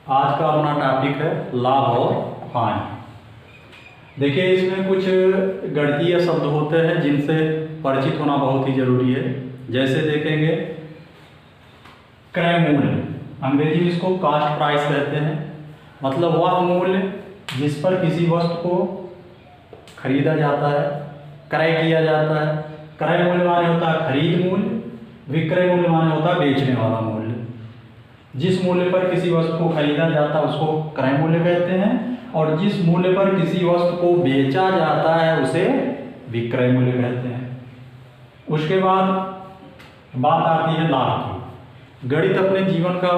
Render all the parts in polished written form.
आज का अपना टॉपिक है लाभ और हानि। देखिए, इसमें कुछ गणितीय शब्द होते हैं जिनसे परिचित होना बहुत ही जरूरी है। जैसे देखेंगे क्रय मूल्य, अंग्रेजी में इसको कास्ट प्राइस कहते हैं। मतलब वह मूल्य जिस पर किसी वस्तु को खरीदा जाता है, क्रय किया जाता है। क्रय मूल्य माने होता है खरीद मूल्य, विक्रय मूल्य माने होता है बेचने वाला मूल्य। जिस मूल्य पर किसी वस्तु को खरीदा जाता है उसको क्रय मूल्य कहते हैं, और जिस मूल्य पर किसी वस्तु को बेचा जाता है उसे विक्रय मूल्य कहते हैं। उसके बाद बात आती है लाभ की। गणित अपने जीवन का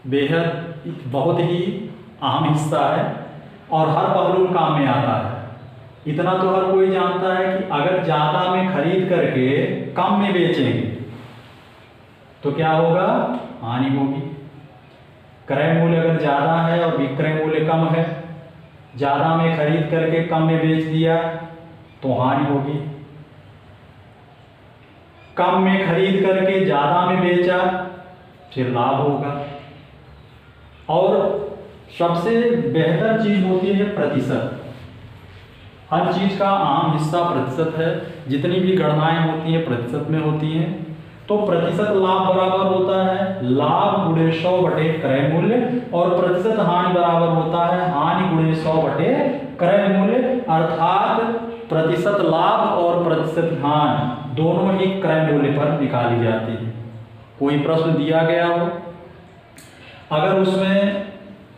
बेहद बहुत ही अहम हिस्सा है और हर पहलू काम में आता है। इतना तो हर कोई जानता है कि अगर ज़्यादा में खरीद करके कम में बेचेंगे तो क्या होगा? हानि होगी। क्रय मूल्य अगर ज़्यादा है और विक्रय मूल्य कम है, ज़्यादा में खरीद करके कम में बेच दिया तो हानि होगी। कम में खरीद करके ज़्यादा में बेचा फिर लाभ होगा। और सबसे बेहतर चीज़ होती है प्रतिशत। हर चीज़ का आम हिस्सा प्रतिशत है। जितनी भी गणनाएं होती हैं प्रतिशत में होती हैं। तो प्रतिशत लाभ बराबर होता है लाभ गुणे 100 बटे क्रय मूल्य, और प्रतिशत हानि बराबर होता है हानि गुणे 100 बटे क्रय मूल्य। अर्थात प्रतिशत लाभ और प्रतिशत हानि दोनों ही क्रय मूल्य पर निकाली जाती है। कोई प्रश्न दिया गया हो, अगर उसमें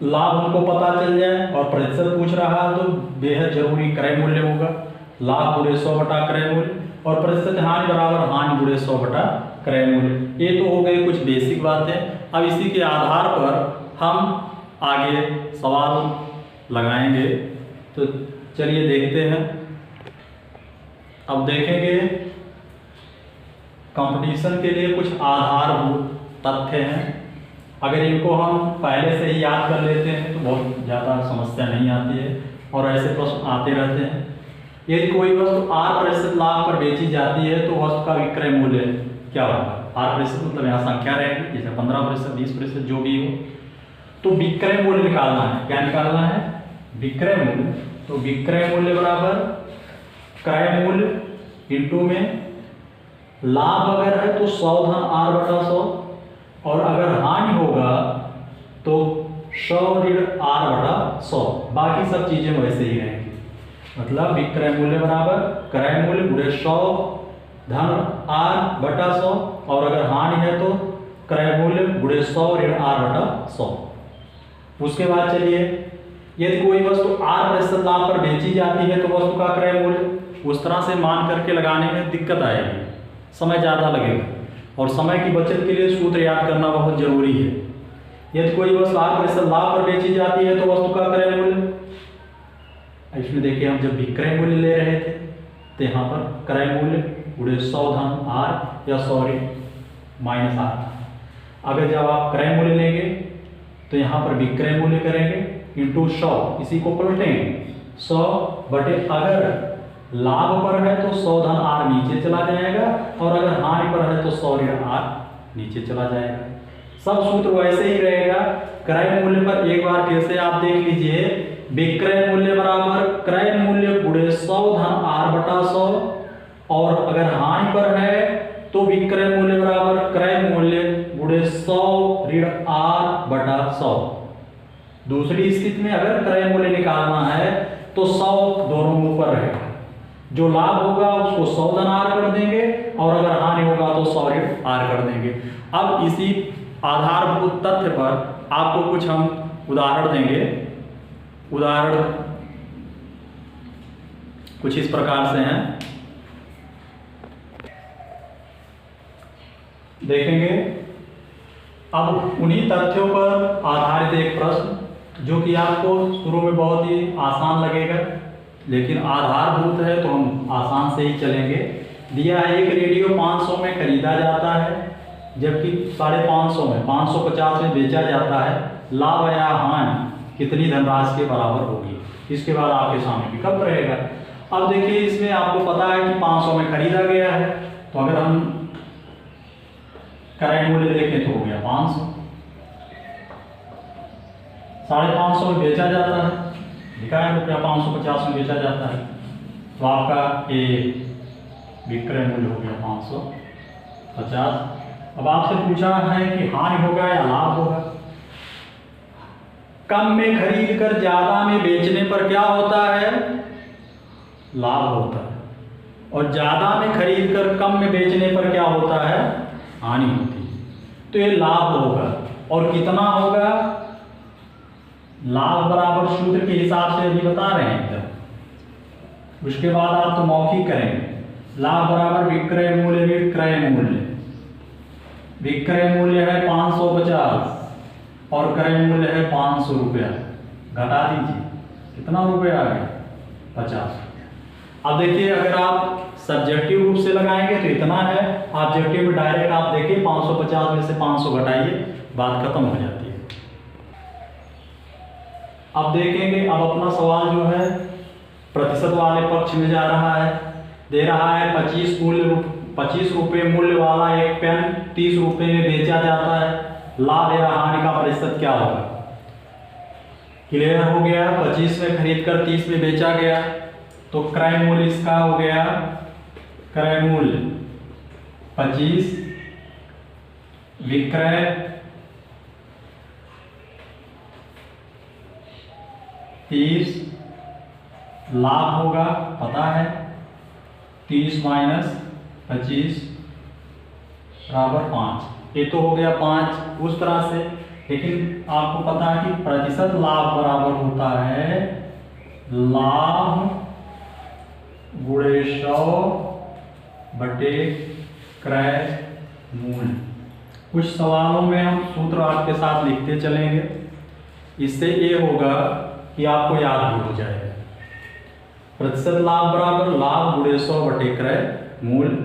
लाभ हमको पता चल जाए और प्रतिशत पूछ रहा है तो बेहद जरूरी क्रय मूल्य होगा। लाभ गुणे 100 बटा क्रय मूल्य और प्रतिशत हानि बराबर हानि गुणे 100 बटा क्रय मूल्य। ये तो हो गई कुछ बेसिक बातें। अब इसी के आधार पर हम आगे सवाल लगाएंगे। तो चलिए देखते हैं। अब देखेंगे कंपटीशन के लिए कुछ आधारभूत तथ्य हैं। अगर इनको हम पहले से ही याद कर लेते हैं तो बहुत ज़्यादा समस्या नहीं आती है और ऐसे प्रश्न आते रहते हैं। यदि कोई वस्तु 8% लाभ पर बेची जाती है तो वस्तु का विक्रय मूल्य क्या होगा? 8% मतलब यहाँ संख्या रहेगी, जैसे 15%, 20% जो भी हो। तो विक्रय मूल्य निकालना है। क्या निकालना है? विक्रय मूल्य। तो विक्रय मूल्य बराबर क्रय मूल्य इंटू में लाभ अगर है तो 100 धन R बटा 100, और अगर हानि होगा तो 100 ऋण R बटा 100। बाकी सब चीजें वैसे ही रहेंगी। मतलब विक्रय मूल्य बराबर क्रय मूल्य गुणे 100 धन R बटा 100, और अगर हानि है तो क्रय मूल्य गुणे 100 ऋण R बटा 100। उसके बाद चलिए, यदि कोई वस्तु 8% लाभ पर बेची जाती है तो वस्तु का क्रय मूल्य उस तरह से मान करके लगाने में दिक्कत आएगी, समय ज़्यादा लगेगा, और समय की बचत के लिए सूत्र याद करना बहुत जरूरी है। यदि कोई वस्तु 8% लाभ पर बेची जाती है तो वस्तु का क्रय मूल्य, इसमें देखिए हम जब विक्रय मूल्य ले रहे थे तो यहाँ पर क्रय मूल्य गुणे 100 धन R या 100 माइनस R। अगर जब आप क्रय मूल्य लेंगे तो यहाँ पर विक्रय मूल्य करेंगे इंटू 100, इसी को पलटेंगे 100 बटे, अगर लाभ पर है तो 100 धन R नीचे चला जाएगा, और अगर हानि पर है तो 100 ऋण R नीचे चला जाएगा। सब सूत्र वैसे ही रहेगा। क्रय मूल्य पर एक बार फिर से आप देख लीजिए, विक्रय मूल्य बराबर क्रय मूल्य गुणे 100 धन R बटा 100, और अगर हानि पर है तो विक्रय मूल्य बराबर क्रय मूल्य गुणे 100 ऋण R बटा 100। दूसरी स्थिति में अगर क्रय मूल्य निकालना है तो 100 दोनों ऊपर रहेगा। जो लाभ होगा उसको 100 धन R कर देंगे, और अगर हानि होगा तो 100 ऋण R कर देंगे। अब इसी आधारभूत तथ्य पर आपको कुछ हम उदाहरण देंगे। उदाहरण कुछ इस प्रकार से हैं, देखेंगे। अब उन्हीं तथ्यों पर आधारित एक प्रश्न जो कि आपको शुरू में बहुत ही आसान लगेगा, लेकिन आधारभूत है तो हम आसान से ही चलेंगे। दिया है एक रेडियो 500 में खरीदा जाता है, जबकि 550 में 550 में बेचा जाता है। लाभ या हानि कितनी धनराशि के बराबर होगी? इसके बाद आपके सामने विकल्प रहेगा। अब देखिए, इसमें आपको पता है कि 500 में खरीदा गया है, तो अगर हम क्रय मूल्य देखें तो हो गया 500, 550 में बेचा जाता है, लिखा है ₹550 में बेचा जाता है, तो आपका ये विक्रय मूल्य हो गया 550। अब आपसे पूछा है कि हानि होगा या लाभ होगा। कम में खरीद कर ज्यादा में बेचने पर क्या होता है? लाभ होता है। और ज्यादा में खरीद कर कम में बेचने पर क्या होता है? हानि होती है। तो ये लाभ होगा। और कितना होगा? लाभ बराबर सूत्र के हिसाब से अभी बता रहे हैं एकदम। उसके बाद आप तो मौखिक करेंगे। लाभ बराबर विक्रय मूल्य ऋण क्रय मूल्य। विक्रय मूल्य है 550 और क्रय मूल्य है 500 रुपया। घटा दीजिए, कितना रुपया आ गया? 50। अब देखिए, अगर आप सब्जेक्टिव रूप से लगाएंगे तो इतना है, ऑब्जेक्टिव में डायरेक्ट आप देखिए 550 में से 500 घटाइए, बात खत्म हो जाती है। अब देखेंगे, अब अपना सवाल जो है प्रतिशत वाले पक्ष में जा रहा है। दे रहा है 25 रुपये मूल्य वाला एक पेन 30 रुपये में बेचा जाता है, लाभ या हानि का प्रतिशत क्या होगा? क्लियर हो गया। 25 में खरीद कर 30 में बेचा गया, तो क्रय मूल्य इसका हो गया, क्रय मूल्य 25, विक्रय 30, लाभ होगा पता है 30 माइनस 25 बराबर 5। ये तो हो गया 5 उस तरह से। लेकिन आपको पता है कि प्रतिशत लाभ बराबर होता है लाभ गुणे 100 बटे क्रय मूल्य। कुछ सवालों में हम सूत्र आपके साथ लिखते चलेंगे, इससे ये होगा कि आपको याद भी हो जाएगा। प्रतिशत लाभ बराबर लाभ गुणे 100 बटे क्रय मूल्य।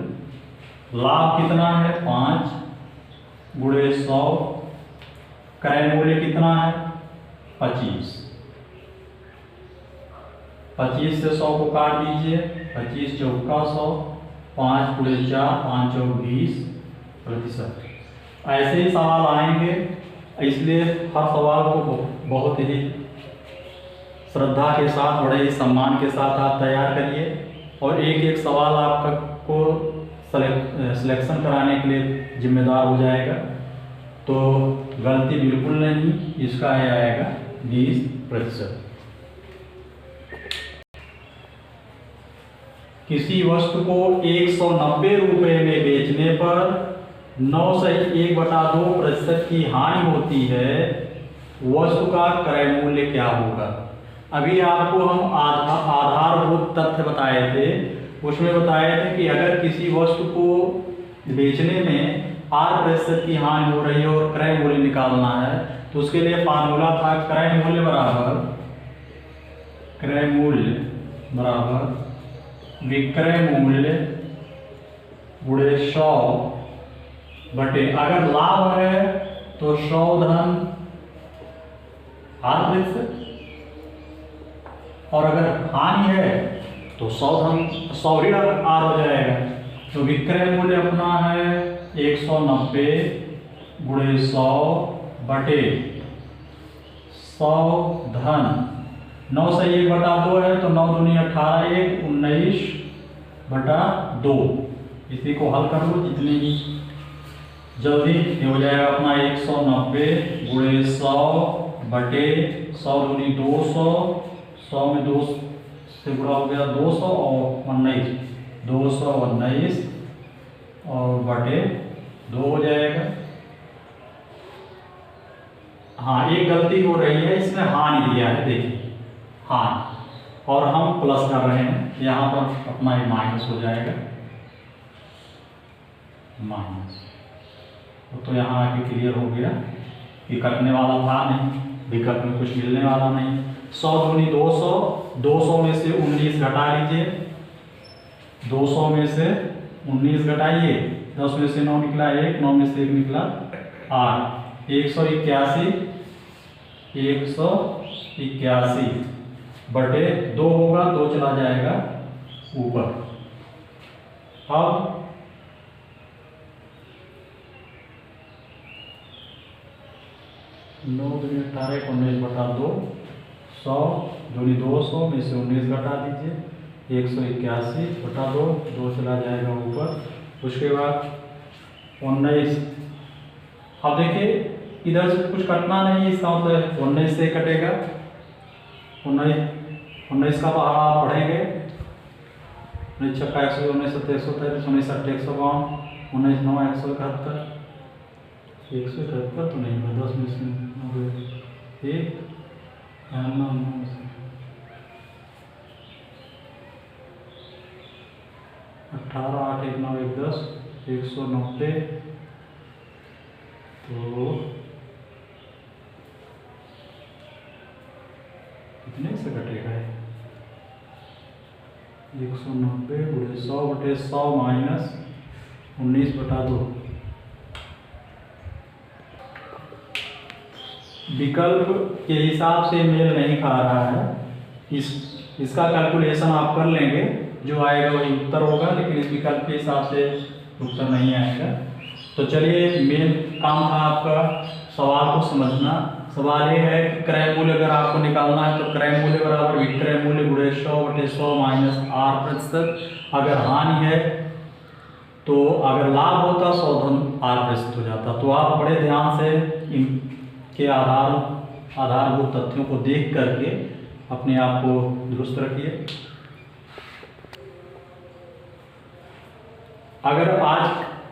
लाभ कितना है? 5 गुणे 100, क्रय मूल्य कितना है? 25। 25 से 100 को काट दीजिए, 25 चौका 100, 5 गुणे 4, 5 चौक 20%। ऐसे ही सवाल आएंगे, इसलिए हर सवाल को बहुत ही श्रद्धा के साथ, बड़े ही सम्मान के साथ आप तैयार करिए और एक एक सवाल आपका को सिलेक्शन कराने के लिए जिम्मेदार हो जाएगा। तो गलती बिल्कुल नहीं, इसका है आएगा 20%। किसी वस्तु को 190 रुपये में बेचने पर 9/1/2% की हानि होती है, वस्तु का क्रय मूल्य क्या होगा? अभी आपको हम आधारभूत तथ्य बताए थे, उसमें बताए थे कि अगर किसी वस्तु को बेचने में 8% की हानि हो रही है और क्रय मूल्य निकालना है, तो उसके लिए फार्मूला था क्रय मूल्य बराबर विक्रय मूल्य गुणे 100 बटे, अगर लाभ है तो 100 धन 8%, और अगर हानि है तो 100 धन 100 ऋण आर हो जाएगा। तो विक्रय मूल्य अपना है 190 गुणे 100 बटे 100 धन 9 से 1/2 है, तो 9 दूनी 18, 1 19/2। इसी को हल कर लो, जितनी ही जल्दी हो जाएगा अपना 190 गुणे 100 बटे 100 दूनी 200, 100 में 2 से गुणा हो गया 200 और 19, 219 और बटे 2 हो जाएगा। हाँ, एक गलती हो रही है, इसमें हानि दिया है, देखिए हानि, और हम प्लस कर रहे हैं, यहाँ पर अपना ये माइनस हो जाएगा, माइनस। तो यहाँ आके क्लियर हो गया कि कटने वाला था नहीं, विकल्प में कुछ मिलने वाला नहीं। 100 दूनी 200, 200 में से 19 घटा लीजिए, 200 में से 19 घटाइए, 10 में से 9 निकला 1, 9 में से 1 निकला 8, 181 बटे 2 होगा, 2 चला जाएगा ऊपर। अब 9 दूनी 18 19/2, 100 दूनी 200 में से 19 घटा दीजिए, 181/2, 2 चला जाएगा ऊपर। उसके बाद 19, अब देखिए इधर से कुछ कटना नहीं, इसका मतलब 19 से कटेगा, 19 का बाहर आप पढ़ेंगे, 19 छक्का 100, 19 सत्तर 133, 19 अट्ठे 152, 19 9 171, 171 तो नहीं हुआ, 10 में से 1 18 8 1 9 1 10, 190, तो कितने से कटेगा? 190 गुणे 100/100 माइनस 19/2। विकल्प के हिसाब से मेल नहीं खा रहा है, इसका कैलकुलेशन आप कर लेंगे, जो आएगा वही उत्तर होगा, लेकिन इस विकल्प के हिसाब से उत्तर नहीं आएगा। तो चलिए, मेन काम था आपका सवाल को समझना। सवाल ये है कि क्रय मूल्य अगर आपको निकालना है तो क्रय मूल्य बराबर विक्रय मूल्य गुणे 100/100 माइनस R%। अगर हानि है तो अगर लाभ होता 100 धन R% हो जाता। तो आप बड़े ध्यान से इनके आधारभूत तथ्यों को देख करके अपने आप को दुरुस्त रखिए। अगर आज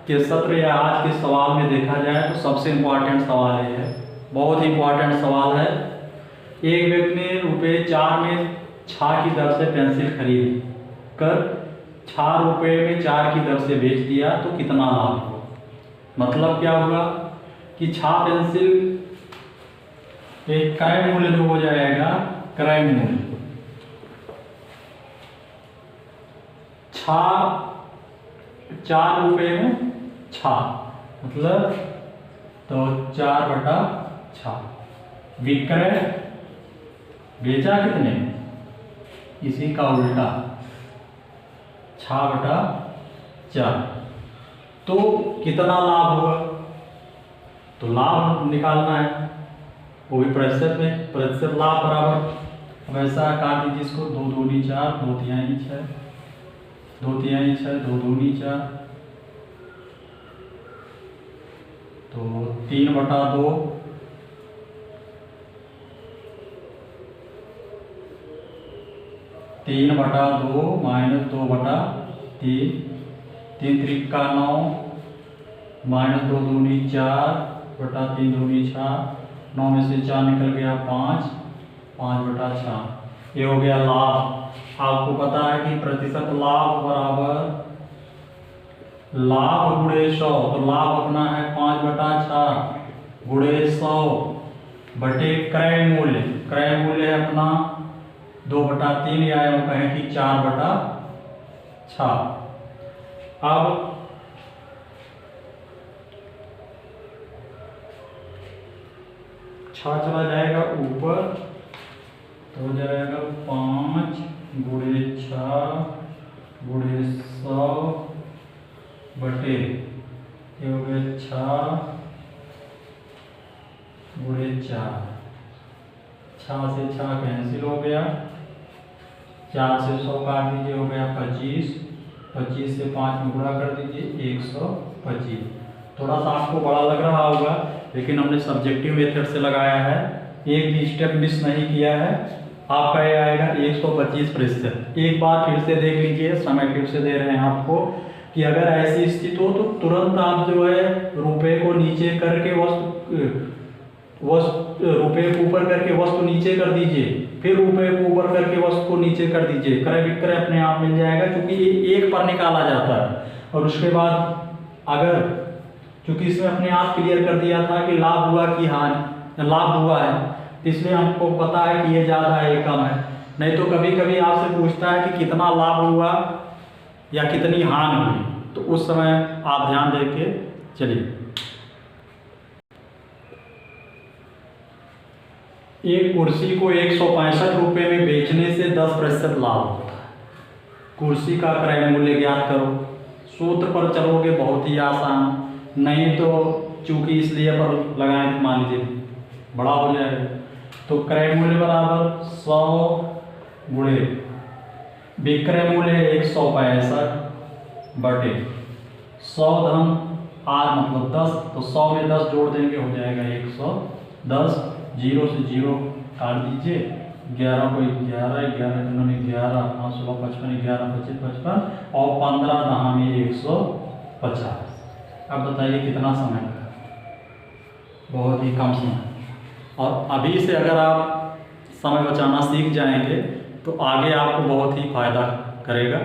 के सत्र या आज के सवाल में देखा जाए तो सबसे इम्पोर्टेंट सवाल ये है, बहुत इम्पोर्टेंट सवाल है। एक व्यक्ति ने ₹4 में 6 की दर से पेंसिल खरीद कर 6 रुपये में 4 की दर से बेच दिया तो कितना लाभ हुआ? मतलब क्या हुआ कि 6 पेंसिल एक क्रय मूल्य जो हो जाएगा, क्रय मूल्य 4 रुपये में 6, मतलब तो 4/6। विक्रय बेचा कितने? इसी का उल्टा 6/4। तो कितना लाभ होगा? तो लाभ निकालना है, वो भी प्रतिशत में, प्रतिशत लाभ बराबर, अब ऐसा काट दीजिए इसको, 2 दूनी 4, 2 तिहाई 6, 2 तिहाई 6, 2 दूनी 4, तो 3/2, 3/2 माइनस 2/3, 3 त्रिका 9 माइनस 2 दूनी 4/3 दूनी 6, 9 में से 4 निकल गया 5, 5/6। ये हो गया लाभ। आपको पता है कि प्रतिशत लाभ बराबर लाभ गुणे 100, तो लाभ अपना है 5/6 गुणे 100 बटे क्रय मूल्य, क्रय मूल्य है अपना 2/3 या यूँ कहें कि 4/6। अब छः चला जाएगा ऊपर, तो हो जाएगा 5 गुणे 6 गुणे 100 बटे, ये हो गया 6 गुणे 4, 6 से 6 कैंसिल हो गया, 4 से 100 काट दीजिए, हो गया 25, 25 से 5 में गुणा कर दीजिए 125। थोड़ा सा आपको बड़ा लग रहा होगा, लेकिन हमने सब्जेक्टिव मेथड से लगाया है, एक भी स्टेप मिस नहीं किया है। आपका ये आएगा 125%। एक बार फिर से देख लीजिए, समय फिर से दे रहे हैं आपको कि अगर ऐसी स्थिति हो तो तुरंत आप जो है रुपए को नीचे करके रुपए को ऊपर करके वस्तु नीचे कर दीजिए, फिर रुपए को ऊपर करके वस्तु को नीचे कर दीजिए, क्रय विक्रय अपने आप मिल जाएगा, क्योंकि ये एक पर निकाला जाता है। और उसके बाद अगर, क्योंकि इसमें अपने आप क्लियर कर दिया था कि लाभ हुआ कि हानि, लाभ हुआ है, इसलिए हमको पता है कि ये ज़्यादा है ये कम है। नहीं तो कभी कभी आपसे पूछता है कि कितना लाभ हुआ या कितनी हानि हुई, तो उस समय आप ध्यान दे के चलिए। एक कुर्सी को 165 रुपये में बेचने से 10% लाभ होता है। कुर्सी का क्रय मूल्य ज्ञात करो। सूत्र पर चलोगे बहुत ही आसान, नहीं तो चूंकि इसलिए पर लगाएं, मान लीजिए बड़ा हो जाएगा। तो क्रय मूल्य बराबर 100 गुणे विक्रय मूल्य 165 बटे 100 धन आर मतलब 10, तो 100 में 10 जोड़ देंगे हो जाएगा 110। 0 से 0 काट दीजिए, 11 को 11, 11 दूनी 11, 5 16 55, 11 25 55 और 15 दहा में 150। अब बताइए कितना समय लगा? बहुत ही कम समय। और अभी से अगर आप समय बचाना सीख जाएंगे तो आगे आपको बहुत ही फायदा करेगा।